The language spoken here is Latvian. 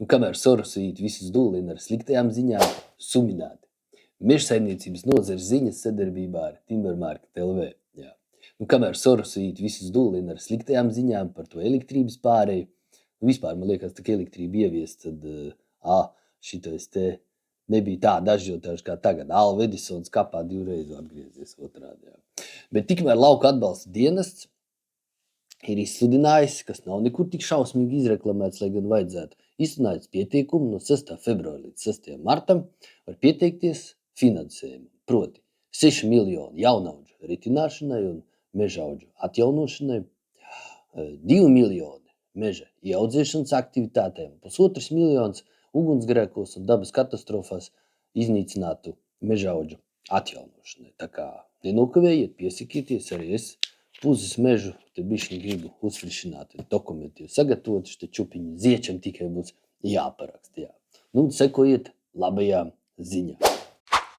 Un kamēr Sorosīt visas dūlina ar sliktajām ziņām, suminēti. Mežsaimniecības nozares ziņas sadarbībā ar Timbermarket LV. Jā. Un kamēr Sorosīt visas dūlina ar sliktajām ziņām par to elektrības pārēju, vispār man liekas, tā kā elektrība ieviest, tad šitais te nebija tā dažjotāši kā tagad. Alva Edisons kapā 2 reizi atgriezies otrādi. Jā. Bet tikmēr lauka atbalsta dienests ir izsludinājis, kas nav nekur tik šausmīgi izreklamēts, lai gan vajadzētu. Izsludinājis pieteikumu no 6. februāra līdz 6. martam var pieteikties finansējumu. Proti 6 miljoni jaunauģu ritināšanai un mežaudžu atjaunošanai, 2 miljoni meža ieaudzēšanas aktivitātēm, 1,5 miljonus ugunsgrēkos un dabas katastrofās iznīcinātu mežaudžu atjaunošanai. Tā kā nenokavējiet, piesakieties, arī es puzes mežu te bišķiņ gribu uzfrišināt dokumentu, jo sagatavot šite čupiņi ziečam tikai būs jāparakst. Jā. Nu, sekojiet labajām ziņām.